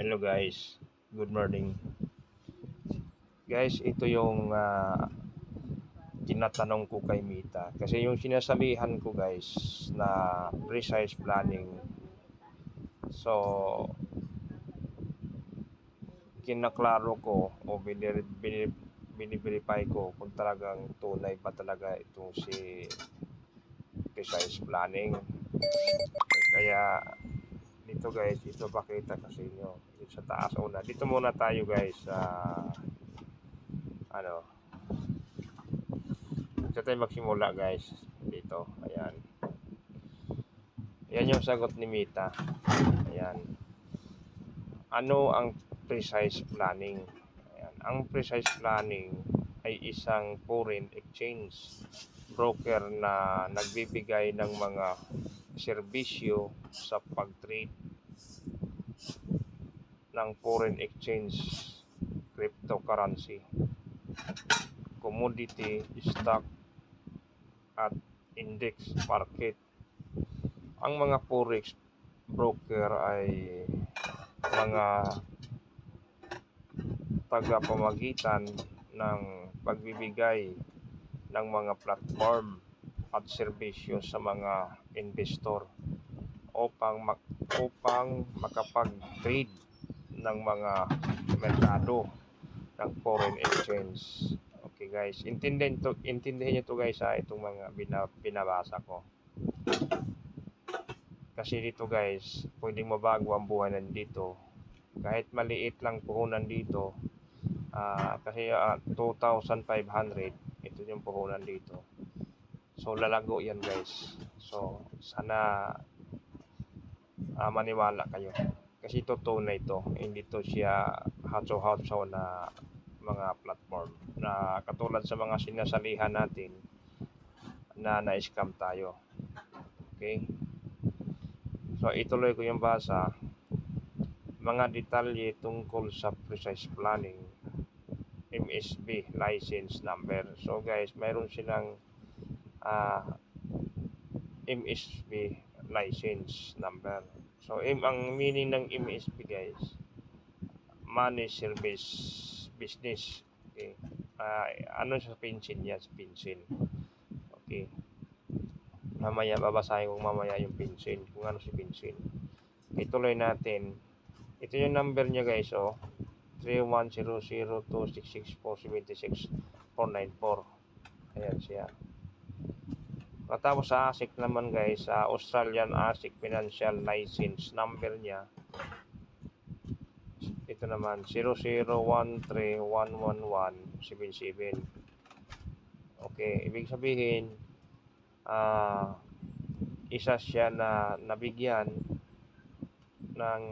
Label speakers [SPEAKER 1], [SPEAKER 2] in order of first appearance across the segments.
[SPEAKER 1] Hello guys, good morning. Guys, ito yung tinatanong ko kay Mita. Kasi yung sinasabihan ko guys na precise planning. So, kinaklaro ko o biniverify ko kung talagang tunay ba talaga itong si precise planning. Kaya dito guys, ito pakita ko sa inyo. Dito sa taas una. Dito muna tayo guys sa dito tayo magsimula guys. Dito, ayan. Yan yung sagot ni Mita. Ayan. Ano ang precise planning? Ayan. Ang precise planning ay isang foreign exchange broker na nagbibigay ng mga serbisyo sa pag-trade ng foreign exchange, cryptocurrency, commodity, stock, at index market. Ang mga forex broker ay mga tagapamagitan ng pagbibigay ng mga platform at serbisyo sa mga investor upang makapag-trade ng mga merkado ng foreign exchange. Okay guys, intindihin niyo to guys itong mga binabasa ko. Kasi dito guys, pwedeng mabago ang buhay nandito. Kahit maliit lang puhunan dito, kasi 2,500, ito yung puhunan dito. So lalago yan guys. So sana maniwala kayo. Kasi totoo na ito, hindi to siya hatso-hatso na mga platform na katulad sa mga sinasalihan natin na na-scam tayo. Okay? So ituloy ko yung basa. Mga detalye tungkol sa precise planning, MSB license number. So guys, mayroon silang MSB license number. So ang meaning ng MSB guys, money service business. Okay. Ano sa pension yan? Sa pension. Okay. Mamaya babasahin ko mamaya yung pension, kung ano si pension. Ituloy natin. Ito yung number niya guys, 3100266476,494. Ayan siya. Matapos sa ASIC naman guys, sa Australian ASIC Financial License number niya, ito naman 0013111177. Okay, ibig sabihin isa siya na nabigyan ng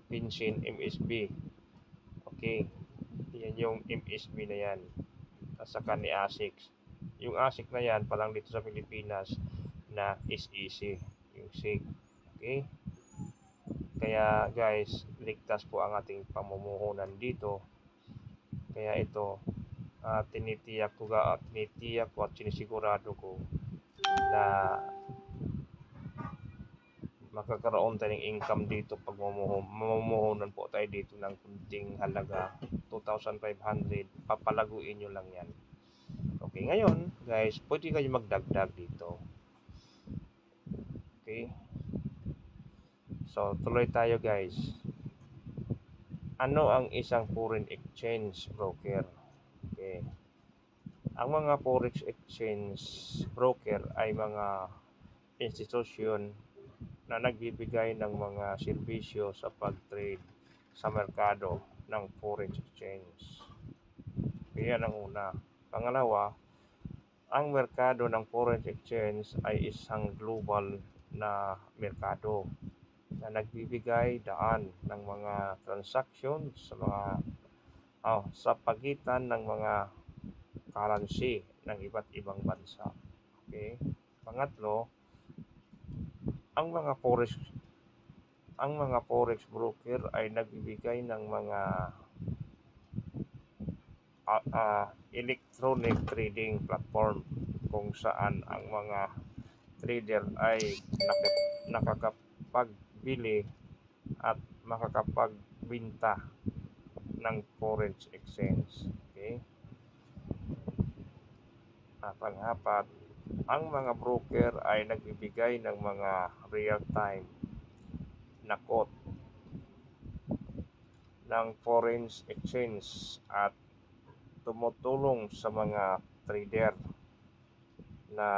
[SPEAKER 1] pension MSB. Okay, yan yung MSB na yan. At saka ni ASIC. Yung ASIC na yan, palang dito sa Pilipinas na SEC, yung SIC. Okay? Kaya guys, ligtas po ang ating pamumuhunan dito. Kaya ito, tinitiyak ko at sinisigurado ko na makakaroon tayo ng income dito pag mamumuhunan po tayo dito ng kunting halaga 2,500, papalaguin nyo lang yan. Okay, ngayon guys, pwede kayo magdagdag dito. Okay, so tuloy tayo guys. Ano ang isang foreign exchange broker? Okay, ang mga forex exchange broker ay mga institusyon na nagbibigay ng mga serbisyo sa pag-trade sa merkado ng forex exchange. Yan ang una. Pangalawa, ang merkado ng foreign exchange ay isang global na merkado na nagbibigay daan ng mga transactions sa mga sa pagitan ng mga currency ng iba't ibang bansa. Okay? Pangatlo, ang mga forex broker ay nagbibigay ng mga electronic trading platform kung saan ang mga trader ay nakakapagbili at pagbinta ng foreign exchange. Okay? Pang-apat, ang mga broker ay nagbibigay ng mga real-time na quote ng foreign exchange at tumutulong sa mga trader na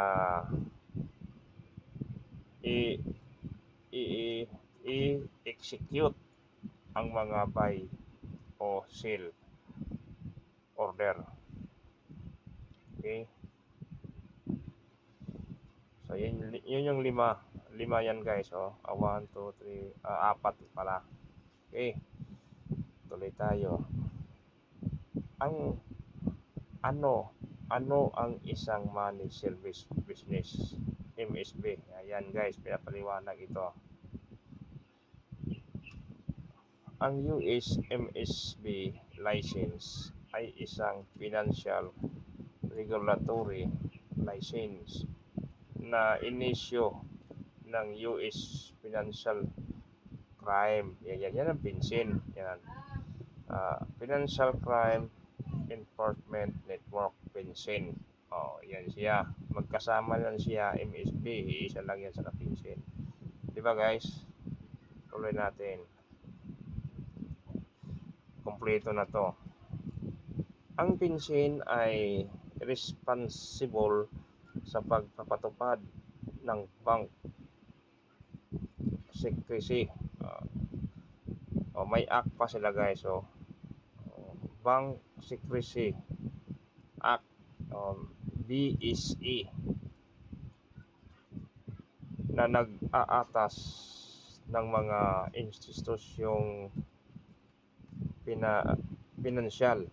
[SPEAKER 1] i- i-execute ang mga buy o sell order. Okay? So, yun yung lima. Lima yan guys. 1, 2, 3, apat pala. Okay. Tuloy tayo. Ang ano ang isang money service business? MSB. Ayan guys, pinapaliwanag ito. Ang US MSB license ay isang financial regulatory license na inisyo ng US Financial Crime. Yan ang PINCEN. Yan. Financial Crime Enforcement Network, PINCEN. Yan siya. Magkasama lang siya, MSB. Isa lang yan sa PINCEN. Diba guys? Tuloy natin. Kompleto na to. Ang PINCEN ay responsible sa pagpapatupad ng bank secrecy. May act pa sila guys. Bank Secrecy Act, BSE, na nag-aatas ng mga institusyong pinansyal,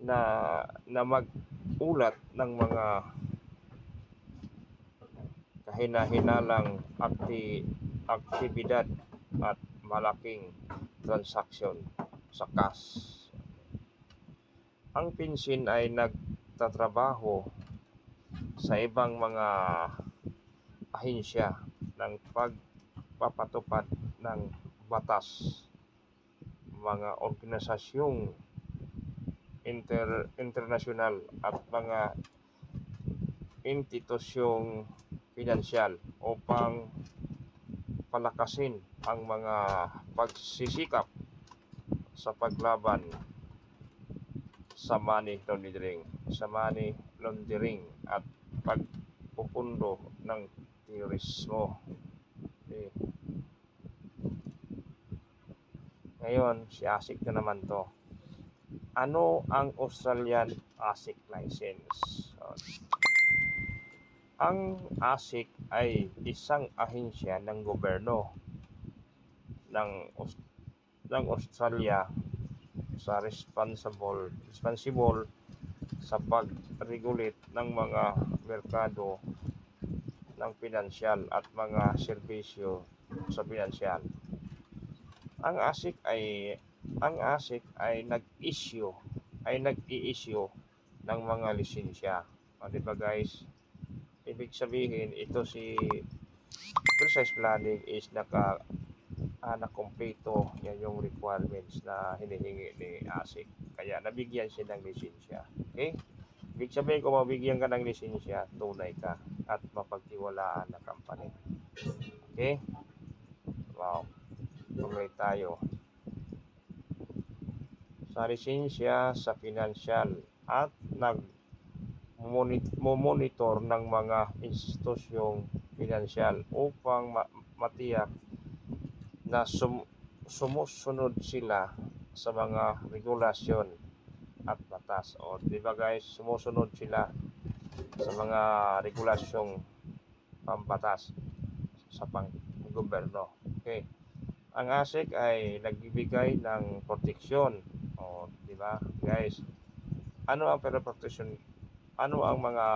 [SPEAKER 1] na mag-ulat ng mga kahina-hinalang aktibidad at malaking transaksyon sa cash. Ang PINCEN ay nagtatrabaho sa ibang mga ahensya ng pagpapatupad ng batas, mga organisasyong internasyonal at mga institusyong pinansyal upang palakasin ang mga pagsisikap sa paglaban sa money laundering at pagpupundo ng terorismo. Okay. Ngayon, si ASIC na naman to. Ano ang Australian ASIC license? Ang ASIC ay isang ahensya ng gobyerno ng Australia sa responsible sa pag-regulate ng mga merkado ng pinansyal at mga serbisyo sa pinansyal. Ang ASIC ay nag-i-issue ng mga lisensya. Diba guys? Ibig sabihin, ito si Precise Planning is nakompleto yan yung requirements na hinihingi ni ASIC. Kaya nabigyan siya ng lisensya. Okay? Ibig sabihin, kung mabigyan ka ng lisensya, tunay ka at mapagtiwalaan na company. Okay? Wow. Tuloy tayo. Sa lisensya sa financial at monitor ng mga institusyong pinansyal upang matiyak na sumusunod sila sa mga regulasyon at batas. Diba guys, sumusunod sila sa mga regulasyong pambatas sa pang-gobyerno. Okay. Ang ASIC ay nagbibigay ng proteksyon. Diba guys? Ano ang proteksyon? Ano ang mga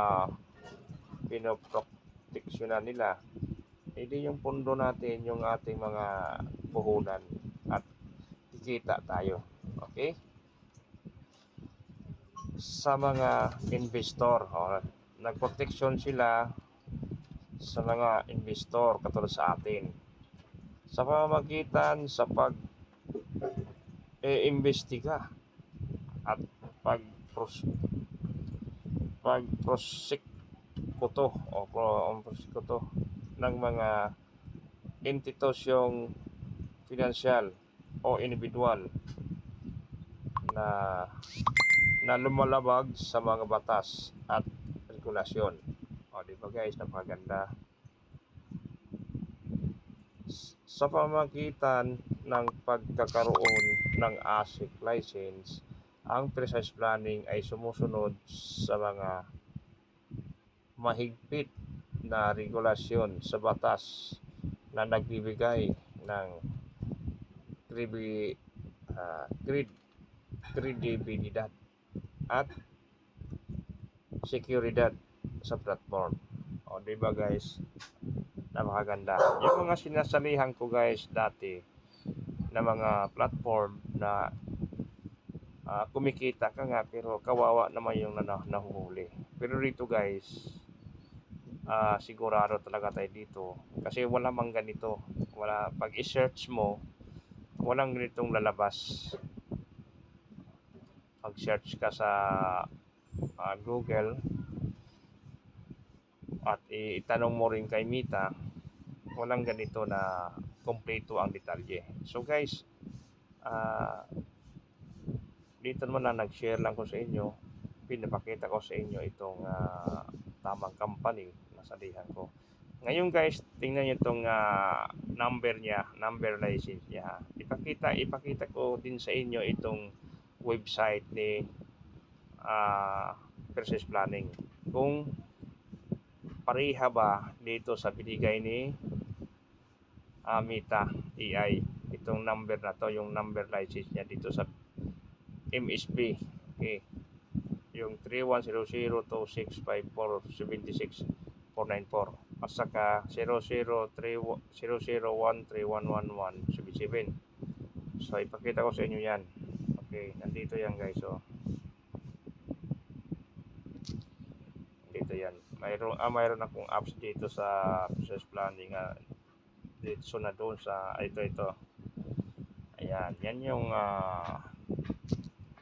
[SPEAKER 1] pinoproteksyonan nila? Hindi yung pundo natin, yung ating mga puhunan at kikita tayo. Okay? Sa mga investor, nagproteksyon sila sa mga investor katulad sa atin sa pamamagitan sa pag-iimbestiga at pag pagprosekuto ng mga institusyong pinansyal o individual na lumalabag sa mga batas at regulasyon. O, di ba guys, napakaganda. Sa pamamagitan ng pagkakaroon ng ASIC license, ang precise planning ay sumusunod sa mga mahigpit na regulasyon sa batas na nagbibigay ng kredibilidad at seguridad sa platform. O, di ba guys? Napakaganda. Yung mga sinasalihan ko guys dati na mga platform na kumikita ka nga pero kawawa naman yung nahuhuli. Pero dito guys, sigurado talaga tayo dito kasi wala mang ganito. Wala, pag i-search mo, walang ganitong lalabas. Pag search ka sa Google at itanong mo rin kay Mita, walang ganito na kompleto ang detalye. So guys, dito naman na nag-share lang ko sa inyo, pinapakita ko sa inyo itong tamang company na salihan ko. Ngayon guys, tingnan nyo itong number niya, number license niya. Ipakita ko din sa inyo itong website ni Precise Planning. Kung pareha ba dito sa binigay ni Mita AI, itong number na to, yung number license niya dito sa MSB. Okay. Yung 3100265476 at saka 00131177. So ipakita ko sa inyo yan. Okay, nandito yan guys. So dito yan. Mayroon akong apps dito sa Precise Planning dito na doon sa ito. Ayan, yan yung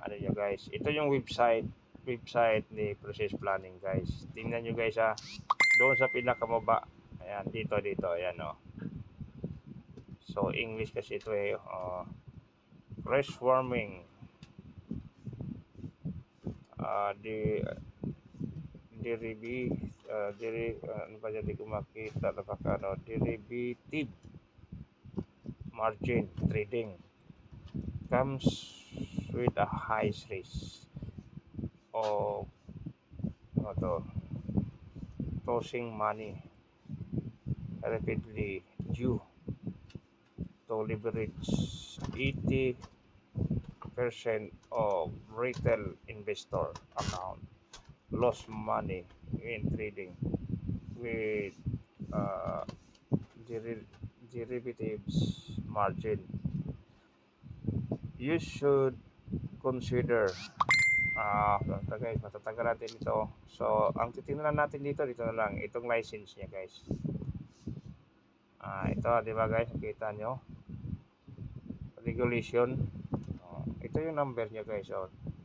[SPEAKER 1] ano nyo guys. Ito yung website ni Precise Planning guys. Tingnan nyo guys doon sa pinakamaba. Ayan, dito, ayan o. So, English kasi ito fresh warming. Ano ba dyan, di ko makita derivative margin trading comes with a high risk of tossing money rapidly due to leverage 80% of retail investor account lost money in trading with derivatives margin. You should consider guys, matatagal natin ito. So, ang titingnan natin dito na lang, itong license niya guys. Ito, di ba guys, nakita nyo? Regulation. Ito yung number niya guys.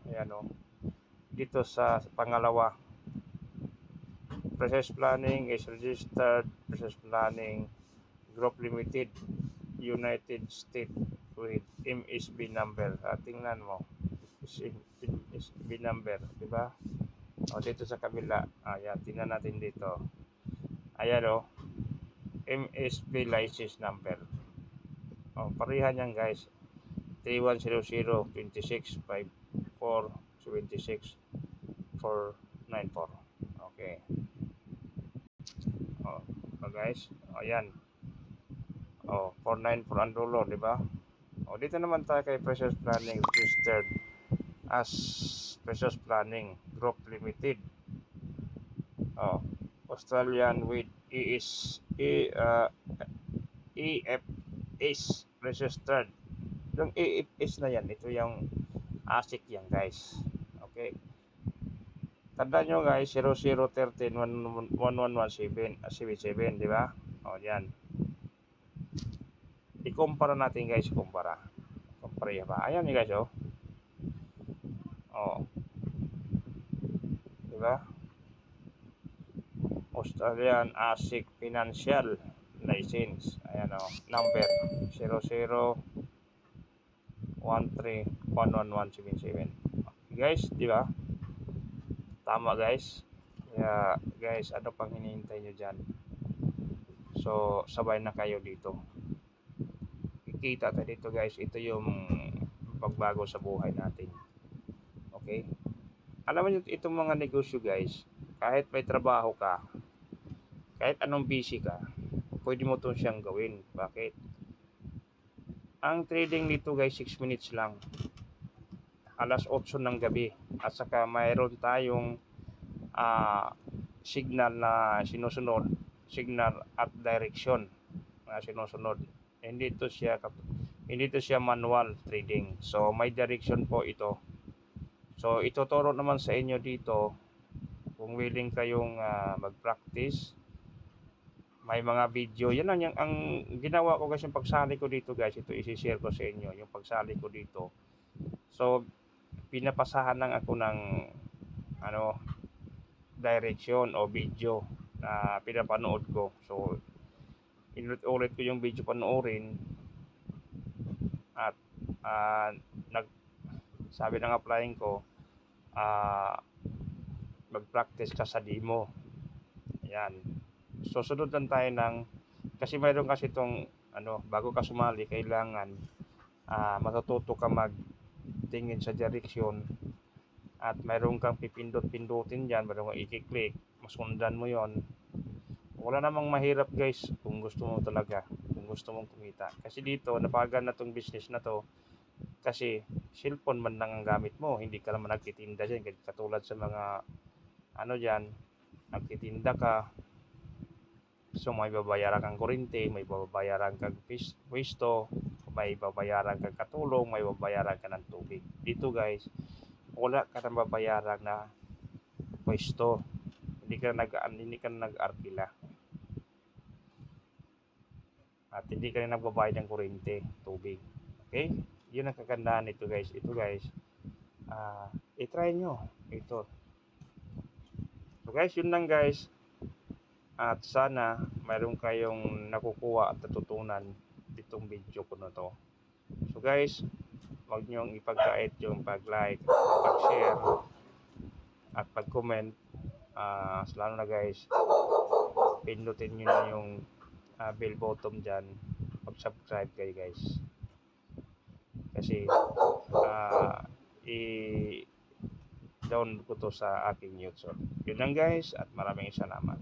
[SPEAKER 1] Ayan dito sa pangalawa. Precise Planning is registered Precise Planning Group Limited, United States with MSB number. Tingnan mo. MSB number, di ba? Dito sa kabila. Ayan, tingnan natin dito. Ayan MSB license number. Pareha niyan guys. 3100265476 Okay. Guys, ayan. 494 ang dulo, di ba? Dito naman tayo kay Precise Planning registered as Precise Planning Group Limited. Australian with EFS registered. Yung EFS na yan, ito yung ASIC yan guys. Okay. Tandaan nyo guys, 0013 1117, di ba? O, yan. Ikumpara natin guys, kumpara ba? Ayan nyo guys, oh. O, di ba? Australian ASIC Financial License. Ayan o, number 0013111177. Guys, di ba? Tama guys. Kaya guys, ano pang hinihintay nyo dyan? So, sabay na kayo dito. Kikita tayo dito guys. Ito yung pagbago sa buhay natin. Okay? Alam mo nyo, itong mga negosyo guys, kahit may trabaho ka, kahit anong busy ka, pwede mo itong siyang gawin. Bakit? Ang trading dito guys, 6 minutes lang. Alas 8 ng gabi. At saka mayroon tayong signal na sinusunod, signal at direction na sinusunod. Hindi ito siya manual trading. So may direction po ito. So ituturo naman sa inyo dito kung willing kayong mag-practice. May mga video. Yan lang ang ginawa ko guys, yung pagsali ko dito guys. Ito isi-share ko sa inyo yung pagsali ko dito. So pinapasahan lang ako ng direction o video na pinapanood ko. So inulit ko yung video panoorin at sabi ng applying ko, mag-practice ka sa demo. Ayan. So sunod lang tayo kasi mayroon kasi itong bago ka sumali, kailangan matututo ka magtingin sa direksyon at mayroon kang pipindot-pindutin dyan, mayroon kang i-click, masundan mo yon. Wala namang mahirap guys kung gusto mo talaga, kung gusto mong kumita. Kasi dito, napagan na tong business na to kasi cellphone man lang ang gamit mo, hindi ka naman nagtitinda dyan, katulad sa mga dyan, nagtitinda ka. So may babayaran kang kuryente, may babayaran kang pwesto, may babayaran kang katulong, may babayaran ka ng tubig. Dito guys, wala ka nang babayaran na pwesto. Hindi ka nag-arkila. At hindi ka rin nagbabayad ng kuryente, tubig. Okay? Yun ang kagandahan nito guys. Ito guys, i-try nyo. Ito. So guys, yun lang guys. At sana mayroon kayong nakukuha at natutunan ditong video ko na to. So guys, huwag nyong ipagkait yung pag-like, pag-share, at pag-comment. Lalo na guys, pindutin nyo na yung bell button dyan. Pag-subscribe kayo guys. Kasi i-download ko to sa aking YouTube. Yun lang guys, at maraming salamat.